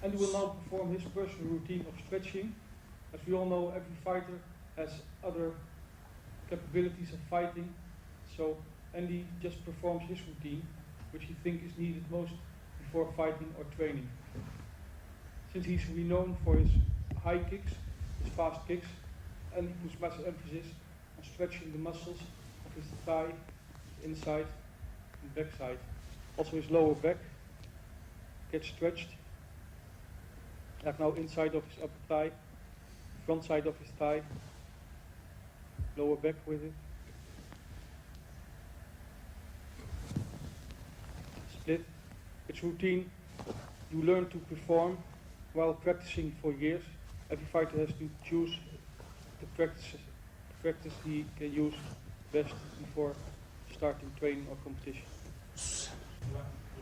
And he will now perform his personal routine of stretching. As we all know, every fighter has other capabilities of fighting. So Andy just performs his routine, which he thinks is needed most before fighting or training. Since he's renowned for his high kicks, his fast kicks, Andy puts much emphasis on stretching the muscles of his thigh, inside and backside. Also his lower back gets stretched. Like now inside of his upper thigh, front side of his thigh, lower back with it. Split. It's routine you learn to perform while practicing for years. Every fighter has to choose the practice he can use best before starting training or competition.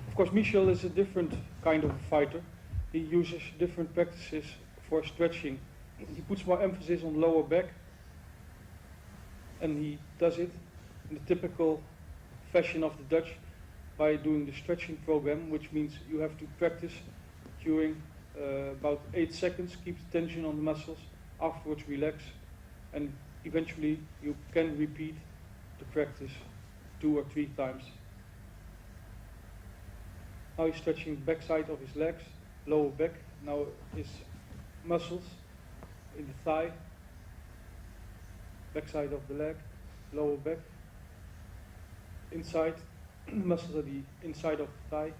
Of course, Michel is a different kind of fighter. He uses different practices for stretching. He puts more emphasis on lower back, and he does it in the typical fashion of the Dutch by doing the stretching program, which means you have to practice during about 8 seconds, keep the tension on the muscles, afterwards relax, and eventually you can repeat the practice 2 or 3 times. Now he's stretching the back side of his legs, lower back. Now his muscles in the thigh, back side of the leg, lower back, inside, muscles at the inside of the thigh.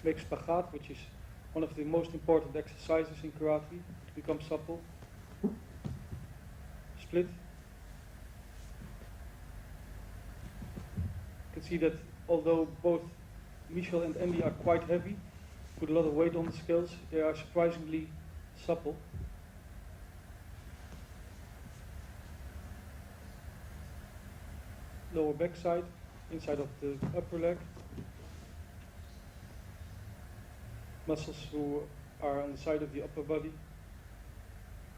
Make spagat, which is one of the most important exercises in karate to become supple. Split. You can see that although both Michel and Andy are quite heavy, put a lot of weight on the scales, they are surprisingly supple. Lower back side, inside of the upper leg. Muscles who are on the side of the upper body,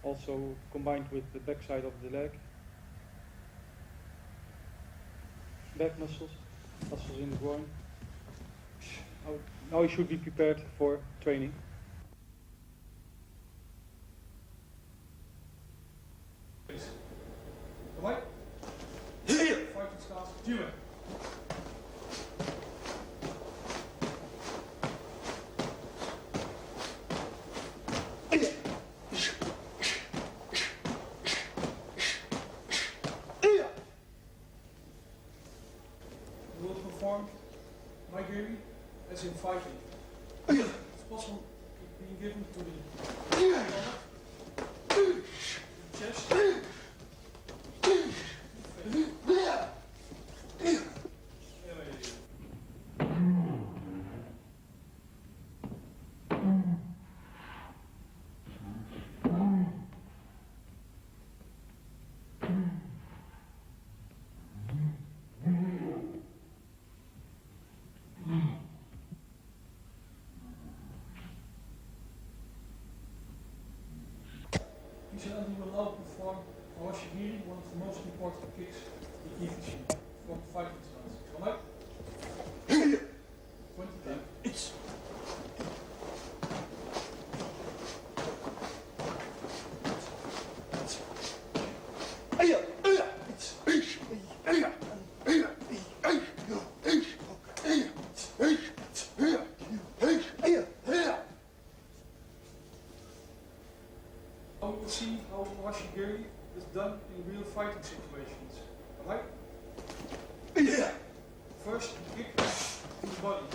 also combined with the back side of the leg. Back muscles, muscles in the groin. Now you should be prepared for training. Come on. Fighting stance, duwen. Will perform Maigiri as in fighting. It's possible being given to the chest. Andy will now perform Kyokushin, one of the most important kicks in Kyokushin, from fighting stance. Come on. 20 times. Now we will see how Kyokushin is done in real fighting situations. Alright? First, kick to the body.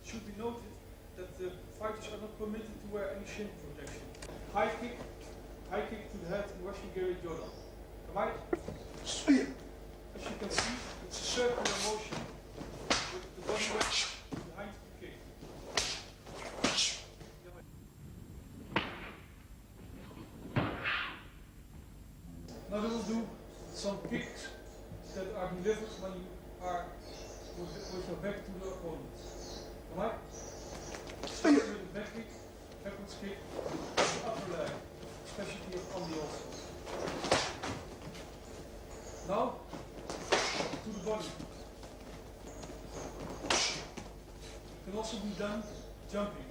It should be noted that the fighters are not permitted to wear any shin protection. High kick to the head in Kyokushin Jodan. Come on. As you can see, it's a circular motion with the body weight behind the kick. Now we will do some kicks that are delivered when you are with your back to the opponent. Alright? Start with the back kick, backwards kick, the upper leg, specialty of Andy also. Now, to the body. Can also be done jumping.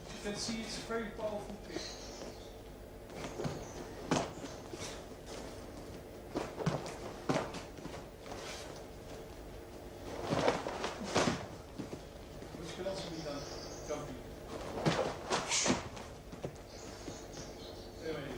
You can see it's a very powerful kick. Which can also be done jumping. Anyway.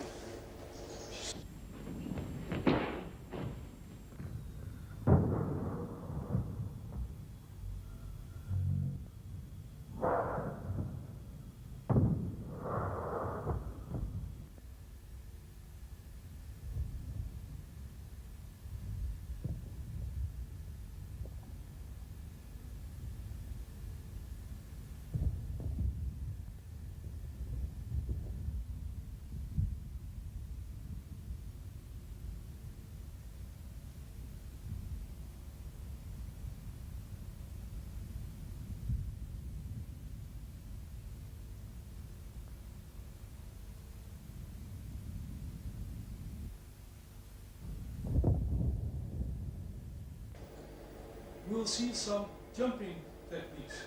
We will see some jumping techniques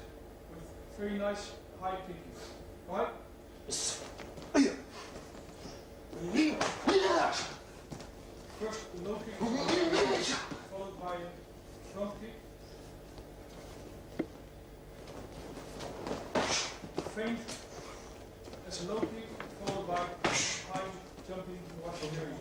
with very nice high kicking. Alright? First a low kick, followed by a front kick. Feint as a low kick, followed by high jumping Washington.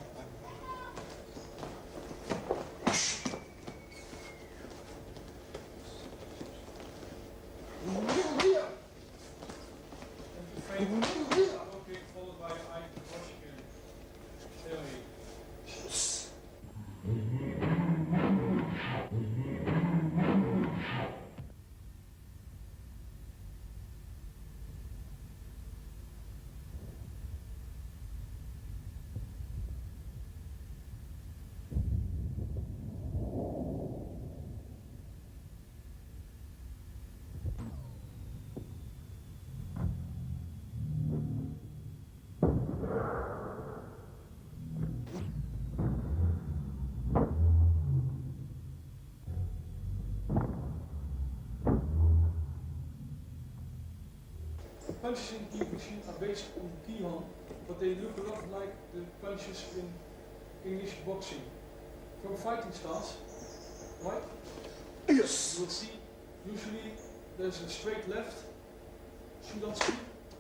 Punches in Kyokushin are based on Kihon, but they look a lot like the punches in English boxing. From a fighting stance, right? Yes. You will see usually there's a straight left, Shudanski,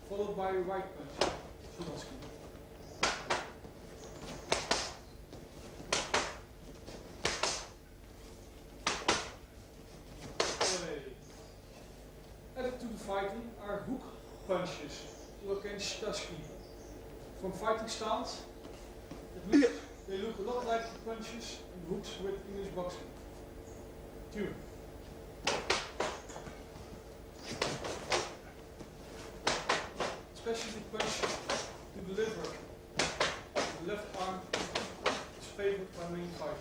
followed by a right punch, Shudanski. Added to the fighting are hook punches, against Shitaski. From fighting stance, they look a lot like the punches and hooks with English boxing. 2. Especially punch to deliver the left arm is favored by many fighters.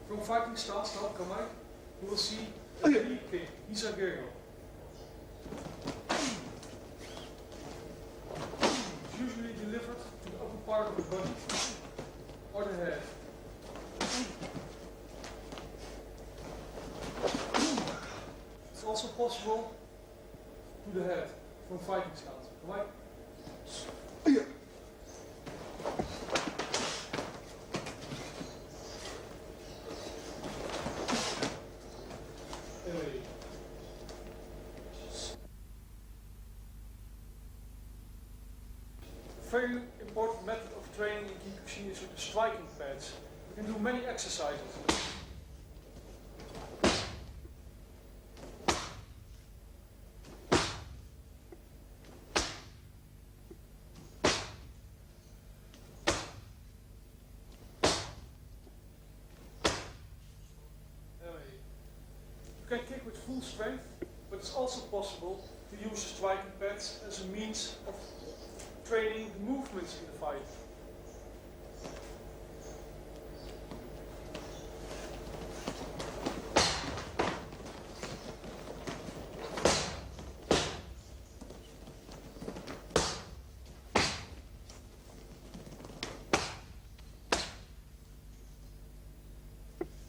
From fighting stance, now come out, you will see a knee kick, Isagero. It's usually delivered to the upper part of the body or the head. It's also possible to the head from fighting stance, right? Very important method of training in Kyokushin is with the striking pads. You can do many exercises. can kick with full strength, but it's also possible to use the striking pads as a means of training the movements in the fight.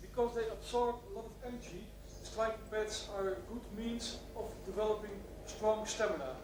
Because they absorb a lot of energy, striking pads are a good means of developing strong stamina.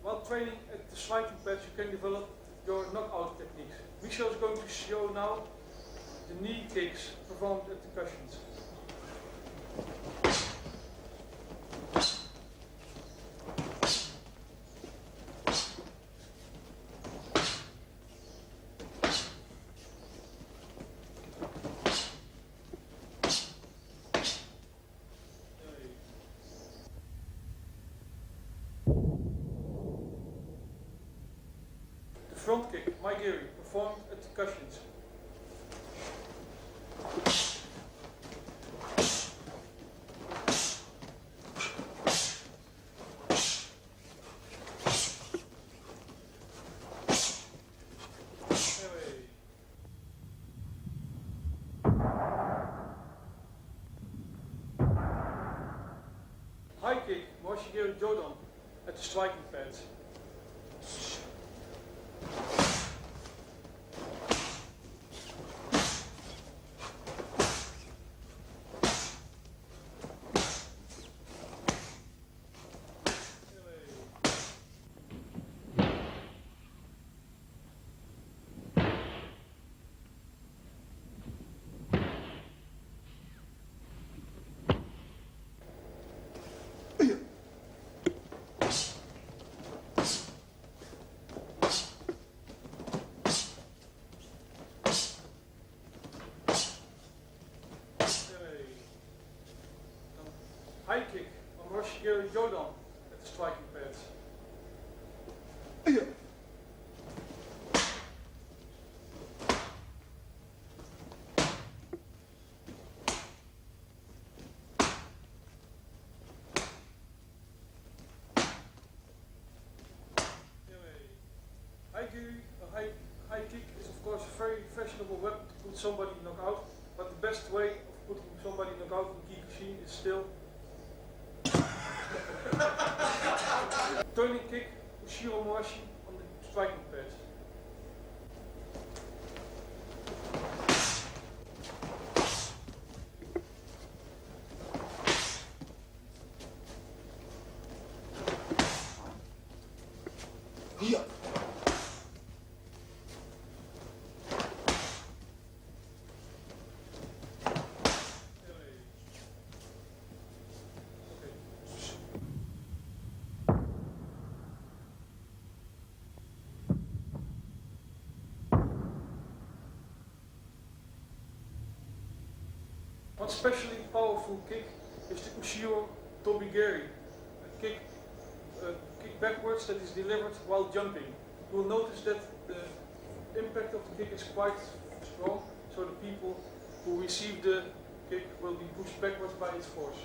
While training at the striking pads, you can develop your knockout techniques. Michel is going to show now the knee kicks performed at the cushions. Front kick, Maigiri, performed at the cushions. High kick, Moshigiri Jodan, at the striking pads. High kick on Moshigiri Jodan at the striking pads. High kick is of course a very fashionable weapon to put somebody knockout, but the best way of putting somebody knockout in Kyokushin is still turning kick, Ushiro Moashi on the striking pads. One especially powerful kick is the Ushiro Tobigeri, a kick backwards that is delivered while jumping. You will notice that the impact of the kick is quite strong, so the people who receive the kick will be pushed backwards by its force.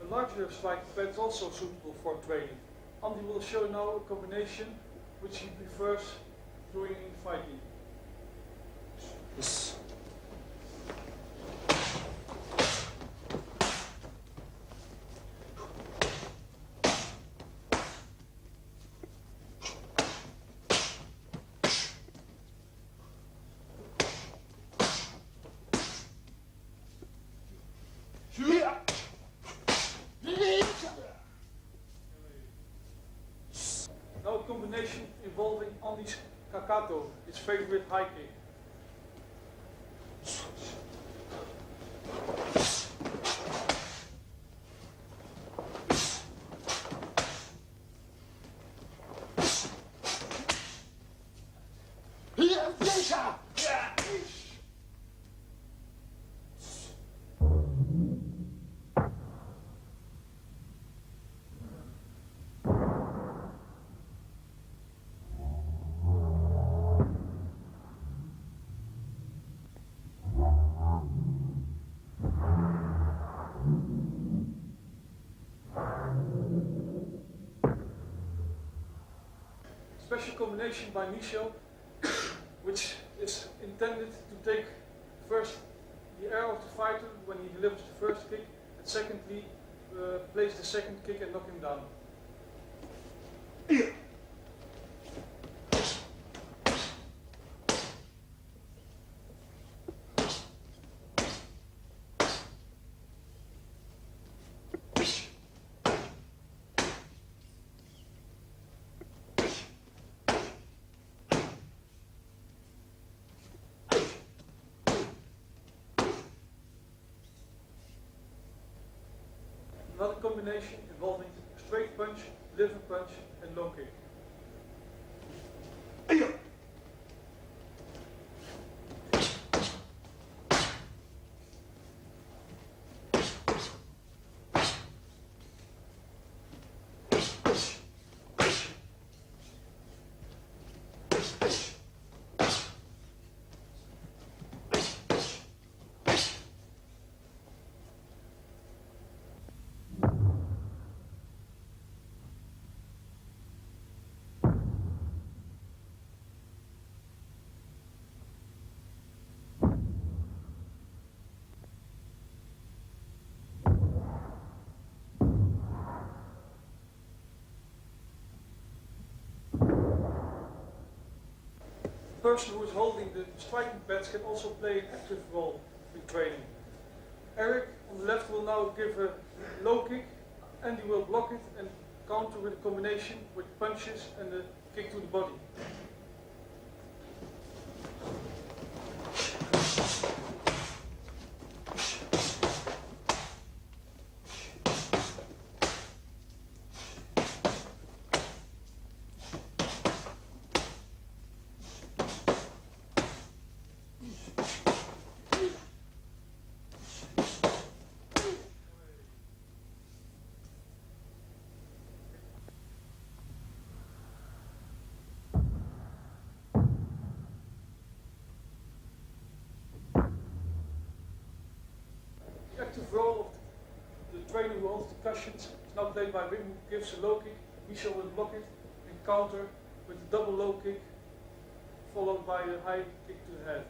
A larger striking pad is also suitable for training. Andy will show now a combination which he prefers doing in fighting. Yes. Now a combination involving Andy's kakato, his favorite high kick. Special combination by Michel, which is intended to take first the air of the fighter when he delivers the first kick, and secondly place the second kick and knock him down. Another combination involving straight punch, liver punch and low kick. The person who is holding the striking pads can also play an active role in training. Eric on the left will now give a low kick, Andy will block it and counter with a combination with punches and a kick to the body. The active role of the trainer who holds the cushions is now played by Wim, who gives a low kick. Michel will block it and counter with a double low kick, followed by a high kick to the head.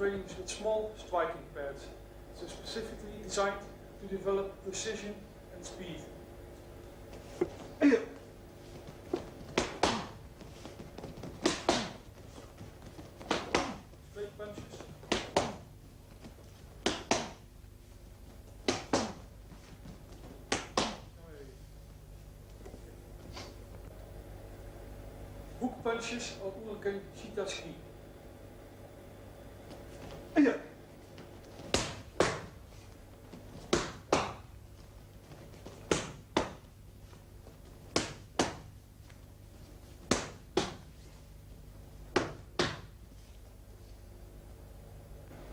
training with small striking pads. It's specifically designed to develop precision and speed. Straight punches. Hook punches or Uruken Shitaski.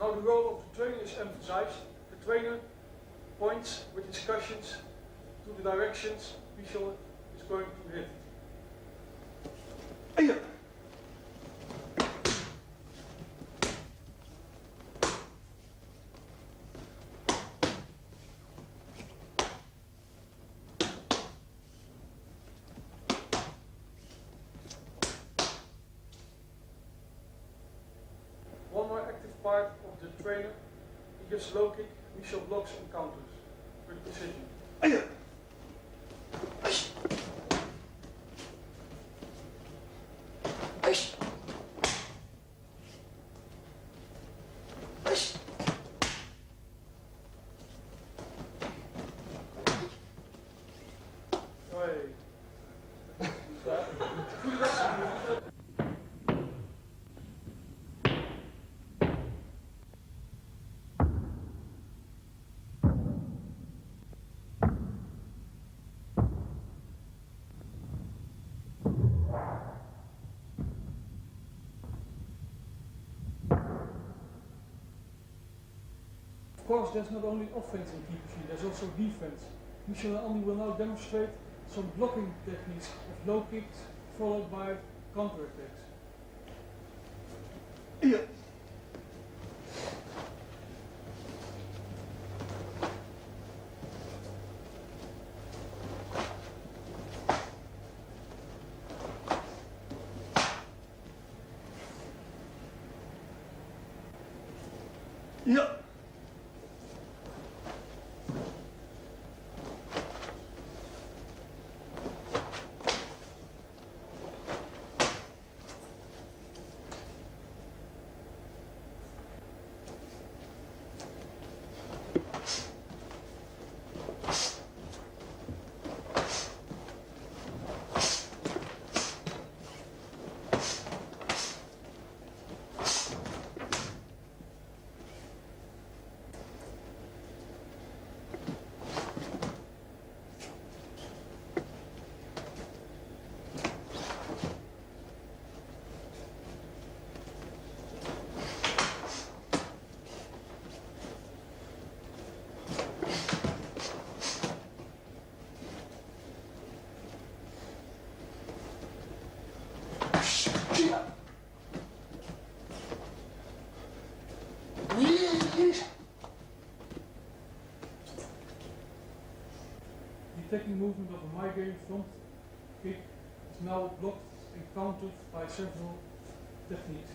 Now the role of the trainer is emphasized. The trainer points with discussions to the directions Visual is going to hit. One more active part of the trainer, he gives low kick, Visual blocks and counters with precision. Of course, there's not only offense in Kyokushin, there's also defense. Visual only will now demonstrate some blocking techniques of low kicks followed by counter attacks. The attacking movement of a migraine front kick is now blocked and countered by several techniques.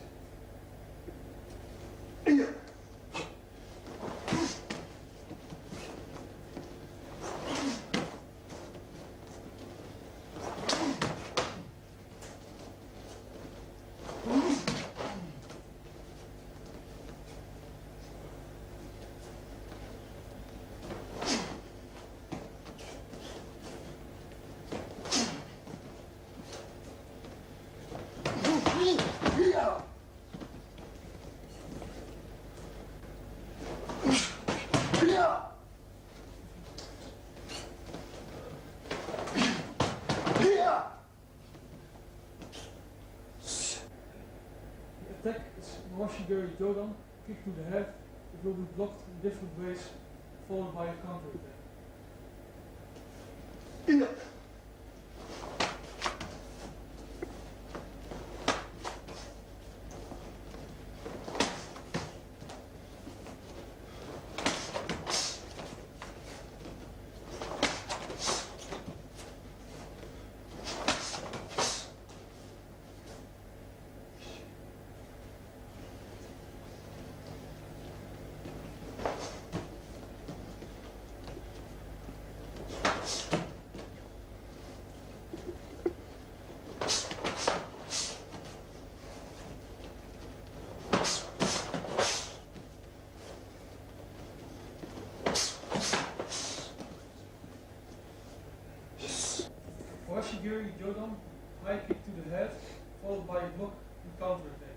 Attack is Washigiri Jodan, kick to the head. It will be blocked in different ways, followed by a counter attack. Washigiri Jodan, high kick to the head, followed by a block and counter attack.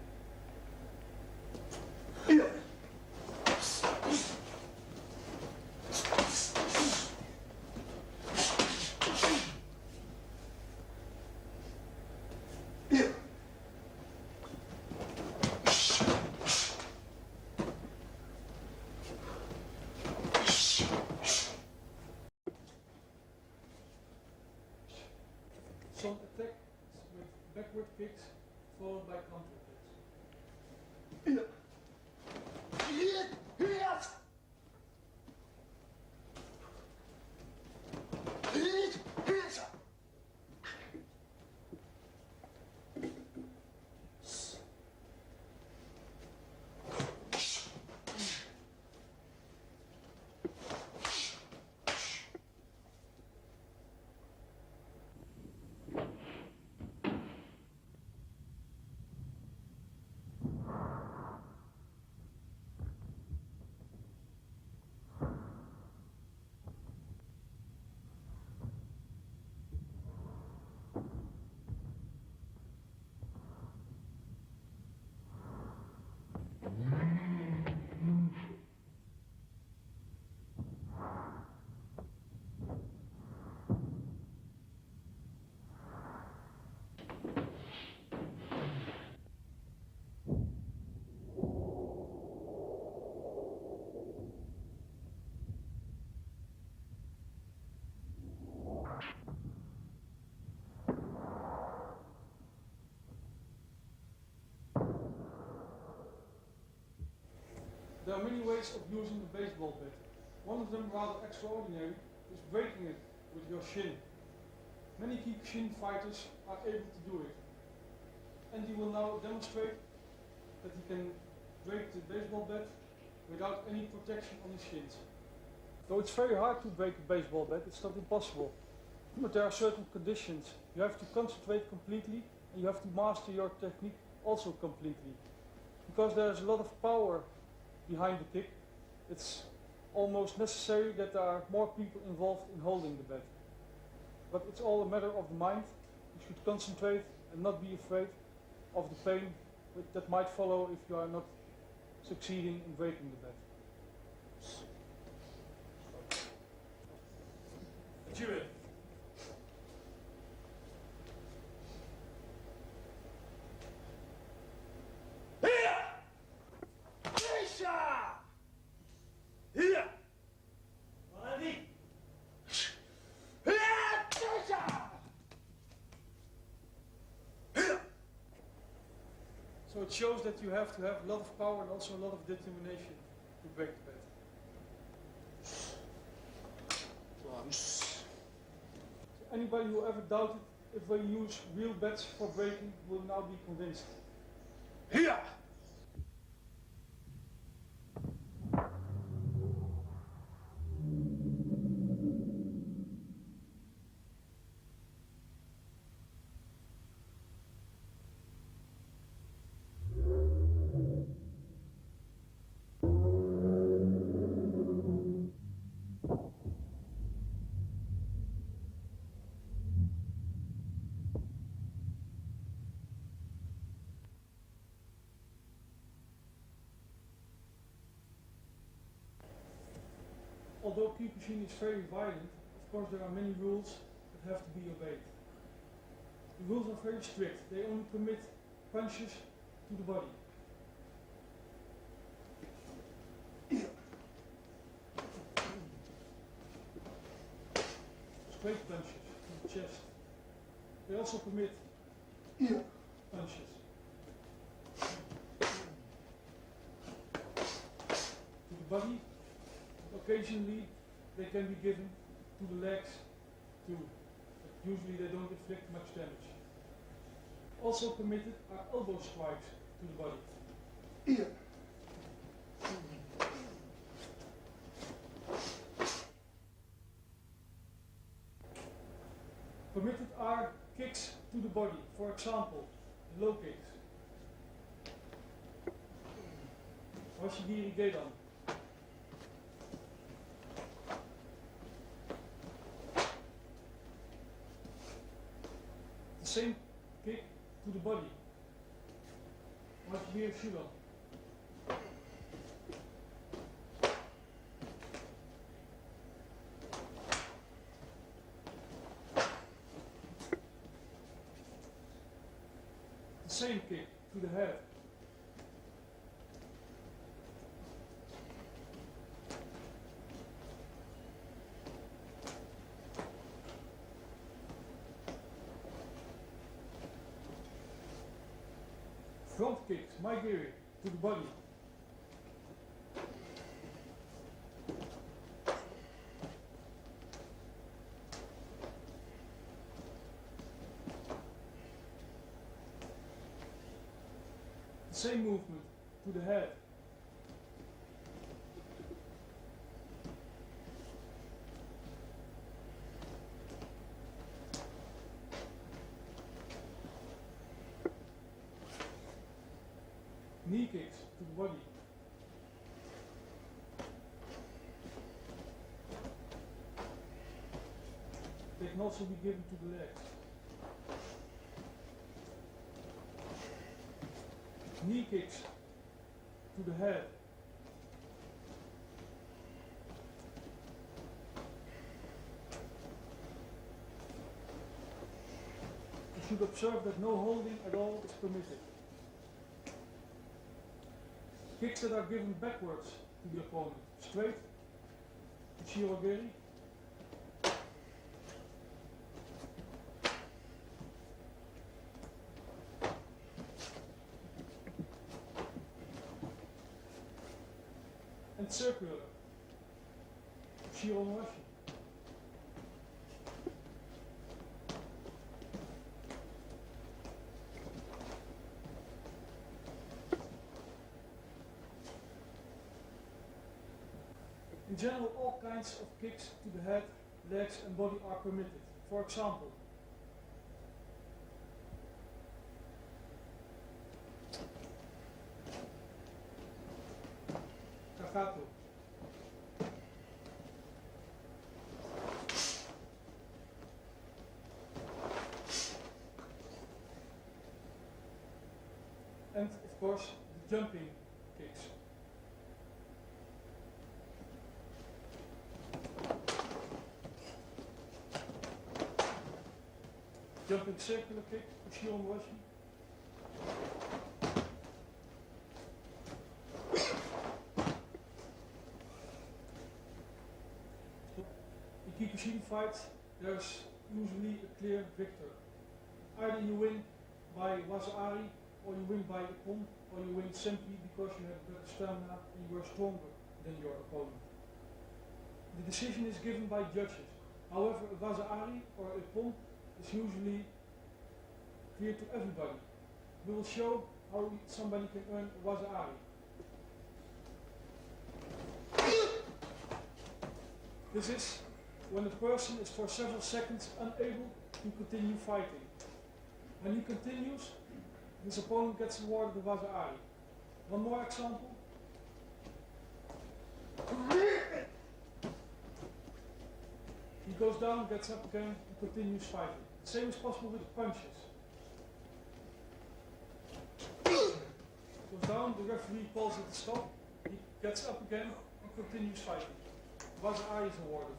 Some attacks with backward kicks, followed by counter attacks. There are many ways of using the baseball bat. One of them, rather extraordinary, is breaking it with your shin. Many Kyokushin fighters are able to do it. And he will now demonstrate that he can break the baseball bat without any protection on his shins. Though it's very hard to break a baseball bat, it's not impossible. But there are certain conditions. You have to concentrate completely and you have to master your technique also completely. Because there's a lot of power behind the kick, it's almost necessary that there are more people involved in holding the bat. But it's all a matter of the mind. You should concentrate and not be afraid of the pain that might follow if you are not succeeding in breaking the bat. Achieve it. So it shows that you have to have a lot of power and also a lot of determination to break the bat. So anybody who ever doubted if we use real bats for breaking will now be convinced. Here! Although Kyokushin is very violent, of course there are many rules that have to be obeyed. The rules are very strict. They only permit punches to the body. Straight punches to the chest. They also permit punches to the body. Occasionally they can be given to the legs too, but usually they don't inflict much damage. Also permitted are elbow strikes to the body. Permitted are kicks to the body, for example, low kicks. Washigiri Gedan. same kick to the body. Wat je weer shoot on. The same kick to the head. Front kicks, maigiri, to the body. The same movement to the head. Knee kicks to the body. They can also be given to the legs. Knee kicks to the head. You should observe that no holding at all is permitted. Kicks that are given backwards to the opponent. Straight, Uchirogeri. And circular, Uchiromashi. In general, all kinds of kicks to the head, legs and body are permitted. For example, Kakato. And of course, the jumping kicks. Jumping circular kick, Uchiromashi. In Kyokushin fights, there's usually a clear victor. Either you win by waza-ari, or you win by ippon, or you win simply because you have better stamina and you are stronger than your opponent. The decision is given by judges. However, a waza-ari or ippon is usually clear to everybody. We will show how somebody can earn a waza-ari. This is when a person is for several seconds unable to continue fighting. When he continues, his opponent gets awarded the waza-ari. One more example. He goes down, gets up again, and continues fighting. The same is possible with the punches. Goes down, the referee calls it a stop, he gets up again and continues fighting. Waza-ari is awarded.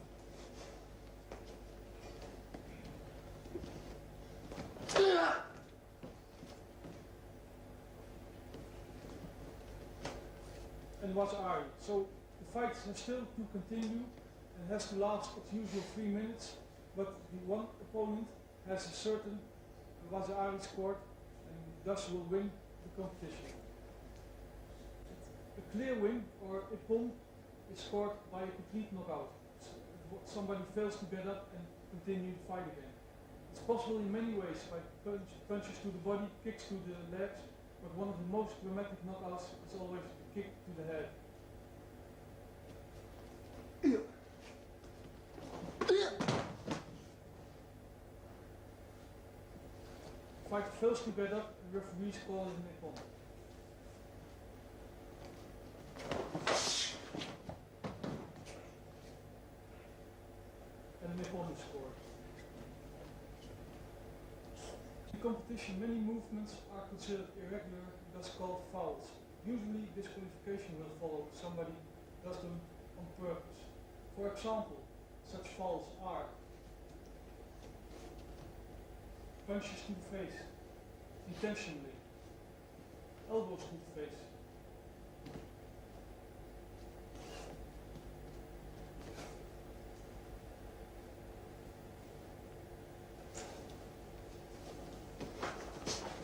And waza-ari. So the fight has still to continue and has to last its usual 3 minutes, but the one opponent has a certain waza-ari scored and thus will win the competition. A clear win or ippon is scored by a complete knockout. Somebody fails to get up and continue the fight again. It's possible in many ways, by punches to the body, kicks to the legs, but one of the most dramatic knockouts is always the kick to the head. Fighter fails to get up, and referees call it an ippon. And an ippon is scored. In competition, many movements are considered irregular, thus called fouls. Usually, disqualification will follow if somebody does them on purpose. For example, such fouls are punches to the face, intentionally, elbows to the face,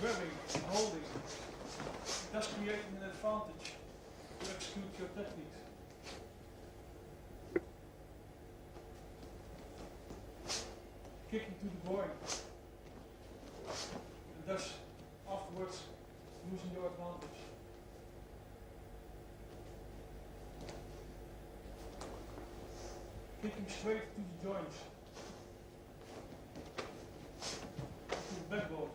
grabbing, holding, thus creating an advantage to execute your techniques. Kicking to the groin, and thus afterwards losing your advantage. Kicking straight to the joints, to the backbone.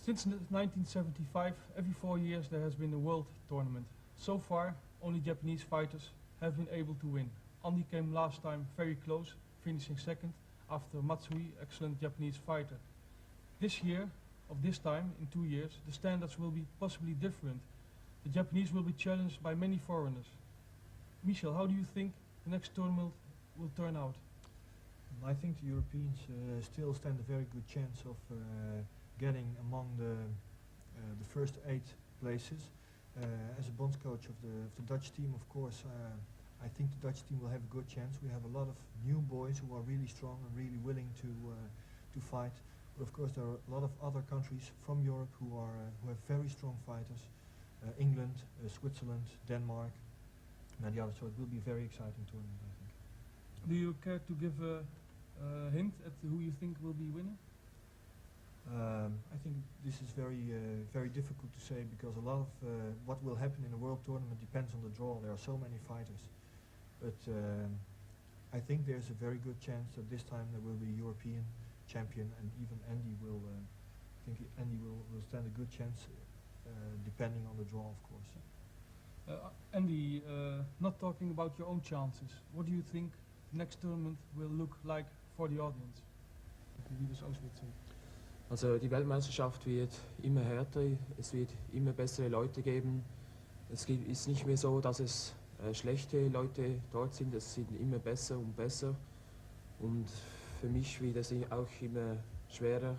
Since 1975, every 4 years there has been a world tournament. So far, only Japanese fighters have been able to win. Andy came last time very close, finishing second after Matsui, excellent Japanese fighter. This year, of this time, in 2 years, the standards will be possibly different. The Japanese will be challenged by many foreigners. Michel, how do you think the next tournament will turn out? I think the Europeans still stand a very good chance of getting among the first 8 places. As a bonds coach of the Dutch team, of course, I think the Dutch team will have a good chance. We have a lot of new boys who are really strong and really willing to fight. But of course, there are a lot of other countries from Europe who have very strong fighters. England, Switzerland, Denmark, and many others. So it will be a very exciting tournament, I think. Do you care to give a hint at who you think will be winning? I think this is very difficult to say because a lot of what will happen in a world tournament depends on the draw. There are so many fighters, but I think there's a very good chance that this time there will be a European champion, and even Andy will. I think Andy will stand a good chance, depending on the draw, of course. Andy, not talking about your own chances, what do you think the next tournament will look like for the audience? Wie das auswirkt. Also die Weltmeisterschaft wird immer härter, es wird immer bessere Leute geben. Ist nicht mehr so, dass es schlechte Leute dort sind, es sind immer besser und besser. Und für mich wird es auch immer schwerer,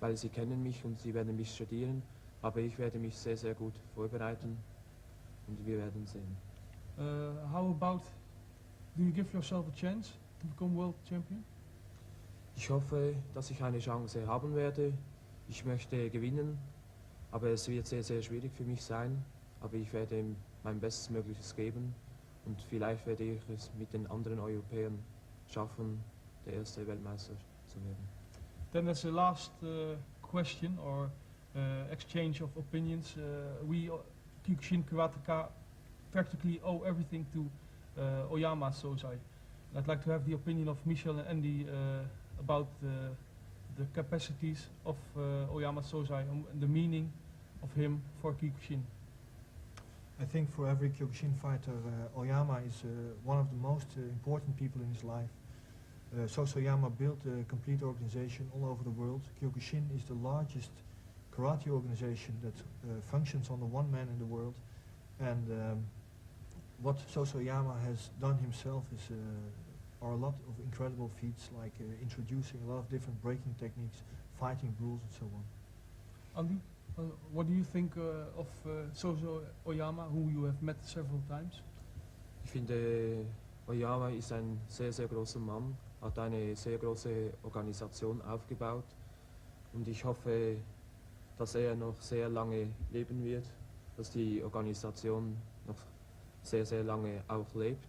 weil sie kennen mich und sie werden mich studieren. Aber ich werde mich sehr, sehr gut vorbereiten und wir werden sehen. How about, do you give yourself a chance to become world champion? Ich hoffe, dass ich eine Chance haben werde. Ich möchte gewinnen, aber es wird sehr, sehr schwierig für mich sein. Aber ich werde mein Bestes Mögliches geben und vielleicht werde ich es mit den anderen Europäern schaffen, der erste Weltmeister zu werden. Then there's a last question or exchange of opinions. We, Kyokushin Karateka, practically owe everything to Oyama Sosai. I'd like to have the opinion of Michel and Andy about the capacities of Oyama Sosai and the meaning of him for Kyokushin. I think for every Kyokushin fighter, Oyama is one of the most important people in his life. Soso Oyama built a complete organization all over the world. Kyokushin is the largest karate organization that functions on the one man in the world. And what Soso Oyama has done himself are a lot of incredible feats, like introducing a lot of different breaking techniques, fighting rules and so on. Andy, what do you think of Soso Oyama, who you have met several times? Ich finde, Oyama ist ein sehr, sehr großer Mann, hat eine sehr große Organisation aufgebaut und ich hoffe, dass er noch sehr lange leben wird, dass die Organisation noch sehr, sehr lange auch lebt.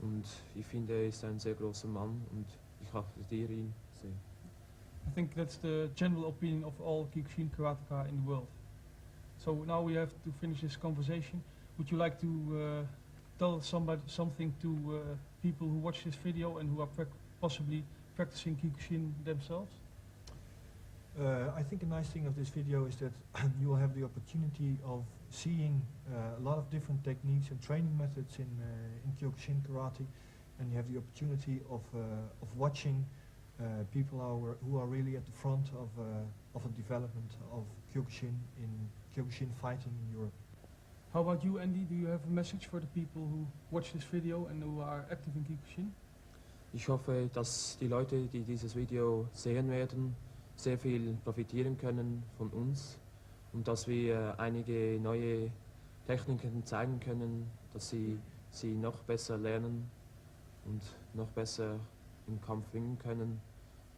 Und ich finde, er ist ein sehr großer Mann und ich akzeptiere ihn sehr. I think that's the general opinion of all Kyokushin Karateka in the world. So now we have to finish this conversation. Would you like to tell something to people who watch this video and who are possibly practicing Kyokushin themselves? I think a nice thing of this video is that you will have the opportunity of seeing a lot of different techniques and training methods in Kyokushin karate, and you have the opportunity of watching people who are really at the front of the development of Kyokushin fighting in Europe. How about you, Andy? Do you have a message for the people who watch this video and who are active in Kyokushin? Ich hoffe, dass die Leute, die dieses Video sehen werden, sehr viel profitieren können von uns und dass wir einige neue Techniken zeigen können, dass sie noch besser lernen und noch besser im Kampf ringen können.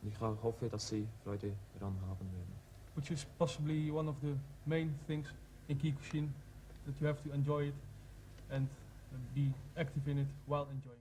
Und ich hoffe, dass sie Freude daran haben werden. Which is possibly one of the main things in Kyokushin, that you have to enjoy it and be active in it while enjoying it.